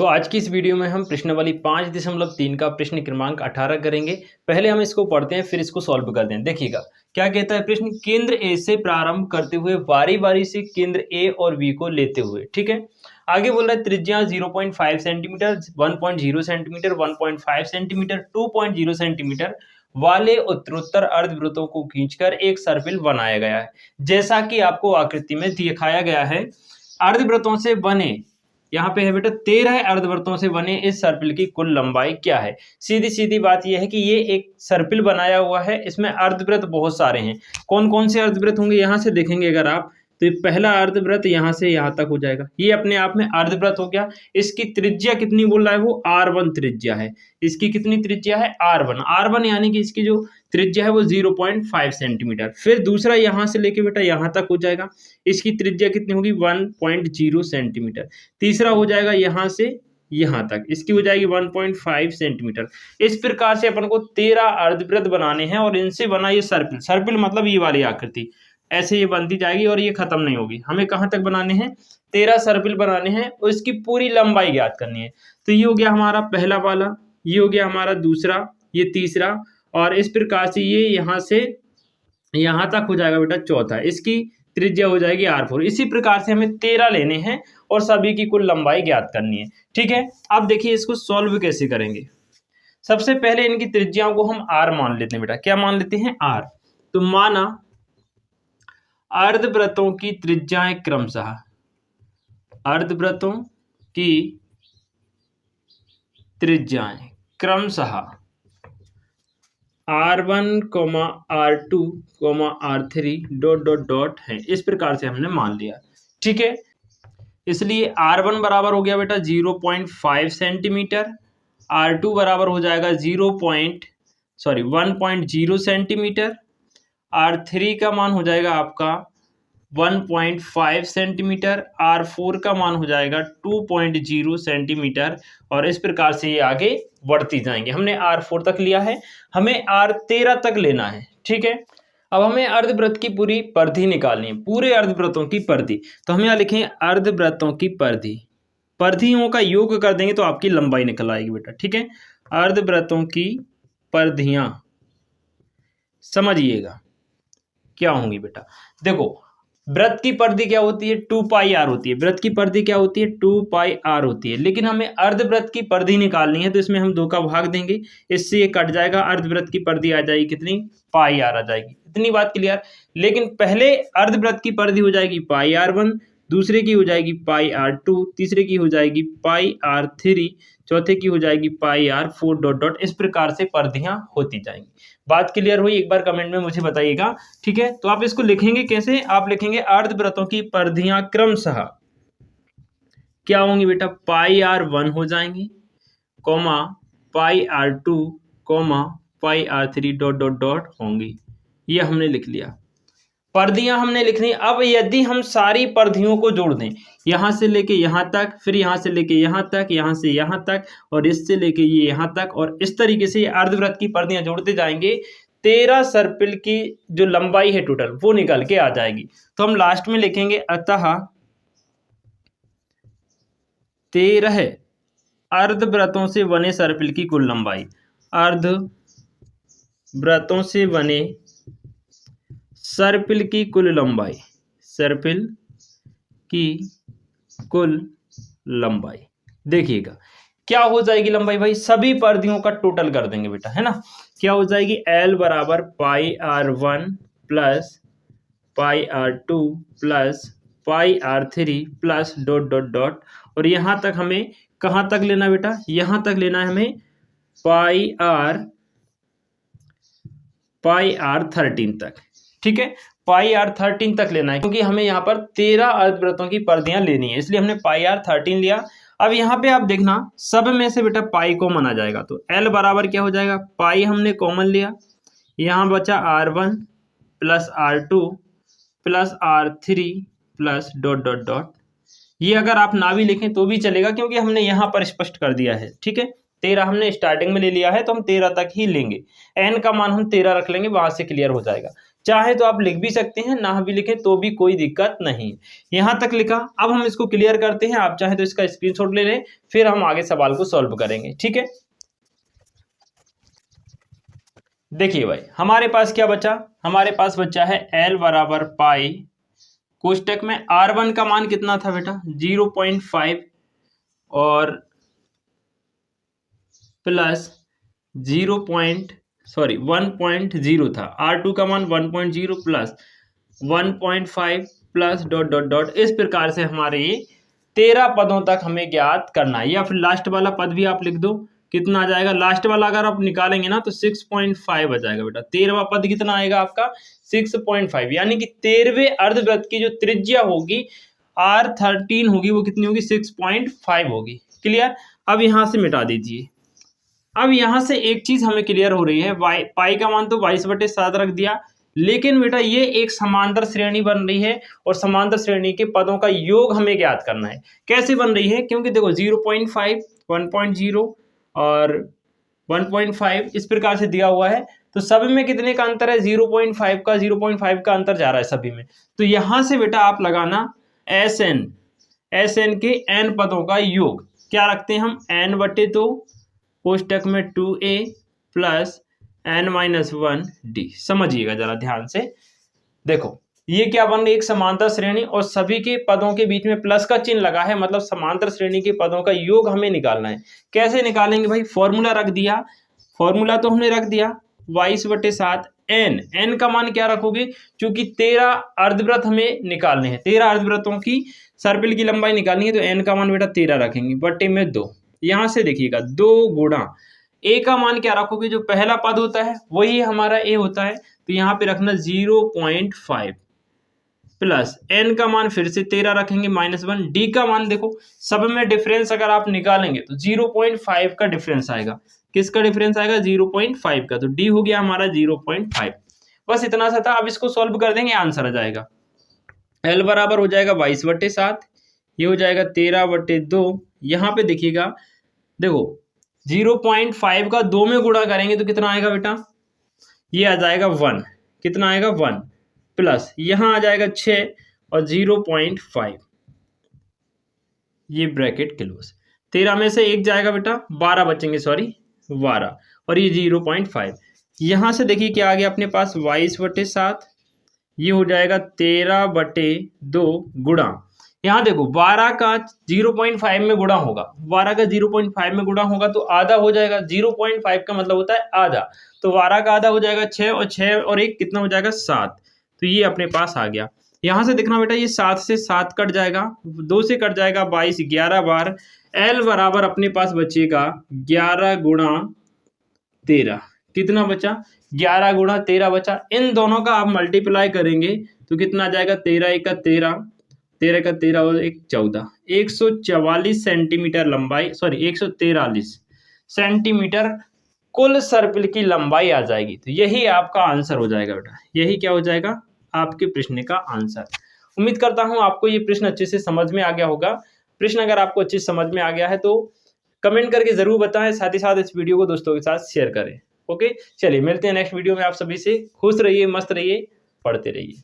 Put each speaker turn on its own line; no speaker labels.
आज की इस वीडियो में हम प्रश्नावली 5.3 का प्रश्न क्रमांक 18 करेंगे। पहले हम इसको पढ़ते हैं फिर इसको सॉल्व करते हैं। देखिएगा क्या कहता है प्रश्न, केंद्र ए से प्रारंभ करते हुए बारी बारी से केंद्र ए और बी को लेते हुए, ठीक है। आगे बोल रहा है त्रिज्या 0.5 सेंटीमीटर, 1.0 सेंटीमीटर, 1.5 सेंटीमीटर, 2.0 सेंटीमीटर वाले उत्तरोत्तर अर्धवृत्तों को खींचकर एक सर्पिल बनाया गया है। जैसा कि आपको आकृति में दिखाया गया है, अर्धवृत्तों से बने, यहाँ पे है बेटा 13 अर्धवृत्तों से बने इस सर्पिल की कुल लंबाई क्या है। सीधी सीधी बात यह है कि ये एक सर्पिल बनाया हुआ है, इसमें अर्धवृत्त बहुत सारे हैं। कौन कौन से अर्धवृत्त होंगे यहाँ से देखेंगे अगर आप, तो पहला अर्धवृत्त यहाँ से यहाँ तक हो जाएगा, ये अपने आप में अर्धवृत्त हो गया। इसकी त्रिज्या कितनी बोल रहा है वो R1 त्रिज्या है। इसकी कितनी त्रिज्या है R1 यानी कि इसकी जो त्रिज्या है वो 0.5 सेंटीमीटर। फिर दूसरा यहाँ से लेके बेटा यहाँ तक हो जाएगा, इसकी त्रिज्या कितनी होगी 1.0 सेंटीमीटर। तीसरा हो जाएगा यहाँ से यहाँ तक, इसकी हो जाएगी 1.5 सेंटीमीटर। इस प्रकार से अपन को 13 अर्धवृत्त बनाने हैं और इनसे बना ये सर्पिल, सर्पिल मतलब ये वाली आकृति ऐसे ये बनती जाएगी और ये खत्म नहीं होगी। हमें कहाँ तक बनाने हैं, 13 सर्पिल बनाने हैं और इसकी पूरी लंबाई ज्ञात करनी है। तो ये हो गया हमारा पहला वाला, ये हो गया हमारा दूसरा, ये तीसरा, और इस प्रकार से ये यहाँ से यहाँ तक हो जाएगा बेटा चौथा। इसकी त्रिज्या हो जाएगी R4। इसी प्रकार से हमें 13 लेने हैं और सभी की कुल लंबाई ज्ञात करनी है, ठीक है। अब देखिए इसको सॉल्व कैसे करेंगे। सबसे पहले इनकी त्रिज्याओं को हम R मान लेते हैं बेटा। क्या मान लेते हैं? R। तो माना अर्धवृत्तों की त्रिज्याएं क्रमशः, अर्धवृत्तों की त्रिज्याएं क्रमशः R1, R2, R3 dot dot dot है। इस प्रकार से हमने मान लिया, ठीक है। इसलिए R1 बराबर हो गया बेटा 0.5 सेंटीमीटर, R2 बराबर हो जाएगा 1.0 सेंटीमीटर, R3 का मान हो जाएगा आपका 1.5 सेंटीमीटर, R4 का मान हो जाएगा 2.0 सेंटीमीटर, और इस प्रकार से ये आगे बढ़ती जाएंगे। हमने R4 तक लिया है, हमें R13 तक लेना है, ठीक है। अब हमें अर्धवृत्त की पूरी परिधि निकालनी है, पूरे अर्धवृत्तों की परिधि। तो हम यहाँ लिखेंगे अर्धवृत्तों की परिधि, परिधियों का योग कर देंगे तो आपकी लंबाई निकल आएगी बेटा, ठीक है। अर्धवृत्तों की परिधियां समझिएगा क्या होंगी बेटा। देखो वृत्त की परिधि क्या होती है, 2πr होती है। वृत्त की परिधि क्या होती है, 2πr होती है। लेकिन हमें अर्धवृत्त की परिधि निकालनी है तो इसमें हम 2 का भाग देंगे, इससे ये कट जाएगा। अर्धवृत्त की परिधि आ जाएगी कितनी, πr आ जाएगी। इतनी बात क्लियर। लेकिन पहले अर्धवृत्त की परिधि हो जाएगी πr1, दूसरे की हो जाएगी πr2, तीसरे की हो जाएगी πr3, चौथे की हो जाएगी πr4 डॉट डॉट। इस प्रकार से परिधियां होती जाएंगी। बात क्लियर हुई? एक बार कमेंट में मुझे बताइएगा, ठीक है। तो आप इसको लिखेंगे कैसे, आप लिखेंगे अर्धवृत्तों की परिधियां क्रमशः क्या होंगी बेटा, πr1 हो जाएंगी, comma πr2, comma πr3 dot dot dot होंगी। ये हमने लिख लिया, परिधियां हमने लिखनी। अब यदि हम सारी परिधियों को जोड़ दें, यहाँ से लेके यहाँ तक, फिर यहाँ से लेके यहाँ तक, यहाँ से यहाँ तक, और इससे लेके ये यहाँ तक, और इस तरीके से अर्धवृत्त की परिधियां जोड़ते जाएंगे, 13 सर्पिल की जो लंबाई है टोटल वो निकल के आ जाएगी। तो हम लास्ट में लिखेंगे अतः 13 अर्धवृत्तों से बने सर्पिल की कुल लंबाई, अर्धवृत्तों से बने सर्पिल की कुल लंबाई, सर्पिल की कुल लंबाई। देखिएगा क्या हो जाएगी लंबाई भाई, सभी परिधियों का टोटल कर देंगे बेटा, है ना। क्या हो जाएगी, L बराबर πr1 plus πr2 plus πr3 plus dot dot dot, और यहाँ तक हमें कहाँ तक लेना बेटा, यहाँ तक लेना है हमें πr13 तक, ठीक है। πr13 तक लेना है क्योंकि हमें यहाँ पर 13 अर्धवृत्तों की परिधियां लेनी है, इसलिए हमने πr13 लिया। अब यहाँ पे आप देखना सब में से बेटा पाई कॉमन आ जाएगा, तो L बराबर क्या हो जाएगा, पाई हमने कॉमन लिया, यहाँ बचा R1 plus R2 plus R3 plus dot dot dot. ये अगर आप ना भी लिखें तो भी चलेगा क्योंकि हमने यहाँ पर स्पष्ट कर दिया है, ठीक है। 13 हमने स्टार्टिंग में ले लिया है तो हम 13 तक ही लेंगे, n का मान हम 13 रख लेंगे, वहां से क्लियर हो जाएगा। चाहे तो आप लिख भी सकते हैं, ना भी लिखें तो भी कोई दिक्कत नहीं। यहाँ तक लिखा। अब हम इसको क्लियर करते हैं। आप चाहे तो इसका स्क्रीनशॉट ले लें, फिर हम आगे सवाल को सॉल्व करेंगे। ठीक है, देखिए भाई हमारे पास क्या बचा, हमारे पास बचा है L बराबर पाई कोष्टक में R1 का मान कितना था बेटा 0.5 और प्लस 1.0 था। R2 का मान 1.0 plus 1.5 plus dot dot dot, इस प्रकार से हमारे ये 13 पदों तक हमें ज्ञात करना है। या फिर लास्ट वाला पद भी आप लिख दो, कितना आ जाएगा लास्ट वाला अगर आप निकालेंगे ना तो 6.5 आ जाएगा बेटा। 13वां पद कितना आएगा आपका 6.5, यानी कि 13वें अर्धवृत्त की जो त्रिज्या होगी R13 होगी वो कितनी होगी 6.5 होगी। क्लियर। अब यहां से मिटा दीजिए। अब यहां से एक चीज हमें क्लियर हो रही है, पाई का मान तो 22/7 रख दिया, लेकिन बेटा ये एक समांतर श्रेणी बन रही है और समांतर श्रेणी के पदों का योग हमें ज्ञात करना है। कैसे बन रही है, क्योंकि देखो 0.5 1.0 और 1.5 इस प्रकार से दिया हुआ है, तो सभी में कितने का अंतर है 0.5 का अंतर जा रहा है सभी में। तो यहां से बेटा आप लगाना SN के n पदों का योग क्या रखते हैं हम n/2 कोष्टक में 2a प्लस n-1d। समझिएगा जरा ध्यान से। देखो ये क्या बन रही है, एक समांतर श्रेणी और सभी के पदों के बीच में प्लस का चिन्ह लगा है, मतलब समांतर श्रेणी के पदों का योग हमें निकालना है। कैसे निकालेंगे भाई, फॉर्मूला रख दिया, फॉर्मूला तो हमने रख दिया 22/7 n का मान क्या रखोगे, क्योंकि 13 अर्धवृत्त हमें निकालने हैं, 13 अर्धवृत्तों की सर्पिल की लंबाई निकालनी है, तो n का मान बेटा 13 रखेंगे बटे में 2। यहां से देखिएगा 2 गुणा a का मान क्या रखोगे, जो पहला पद होता है वही हमारा a होता है, तो यहाँ पे रखना 0.5 प्लस n का मान फिर से 13 रखेंगे -1। d का मान देखो सब में डिफरेंस अगर आप निकालेंगे तो 0.5 का डिफरेंस आएगा। किसका डिफरेंस आएगा 0.5 का, तो d हो गया हमारा 0.5। बस इतना सा था। अब इसको सॉल्व कर देंगे, आंसर आ जाएगा। L बराबर हो जाएगा 22/7, ये हो जाएगा 13/2। यहाँ पे देखिएगा, देखो 0.5 का 2 में गुणा करेंगे तो कितना आएगा बेटा, ये आ जाएगा 1। कितना आएगा 1 प्लस यहां आ जाएगा 6 और 0.5, ये ब्रैकेट क्लोज। 13 में से एक जाएगा बेटा, 12 बचेंगे, सॉरी 12, और ये 0.5। यहां से देखिए क्या आ गया अपने पास 22/7, ये हो जाएगा 13/2 गुणा, यहाँ देखो 12 का 0.5 में गुणा होगा, 12 का 0.5 में गुणा होगा तो आधा हो जाएगा। 0.5 का मतलब होता है आधा, तो 12 का आधा हो जाएगा 6 और 6 और 1 कितना हो जाएगा 7। तो ये अपने पास आ गया। यहाँ से देखना बेटा, ये 7 से 7 कट जाएगा, 2 से कट जाएगा 22, 11 बार L बराबर अपने पास बचेगा 11 गुणा 13। कितना बचा 11 गुणा 13 बचा। इन दोनों का आप मल्टीप्लाई करेंगे तो कितना आ जाएगा 13 1 का 13, 13 का 13 और 1 14, 144 सेंटीमीटर लंबाई, सॉरी 143 सेंटीमीटर कुल सर्पिल की लंबाई आ जाएगी। तो यही आपका आंसर हो जाएगा बेटा, यही क्या हो जाएगा आपके प्रश्न का आंसर। उम्मीद करता हूं आपको ये प्रश्न अच्छे से समझ में आ गया होगा। प्रश्न अगर आपको अच्छे से समझ में आ गया है तो कमेंट करके जरूर बताएं, साथ ही साथ इस वीडियो को दोस्तों के साथ शेयर करें। ओके, चलिए मिलते हैं नेक्स्ट वीडियो में। आप सभी से खुश रहिए, मस्त रहिए, पढ़ते रहिए।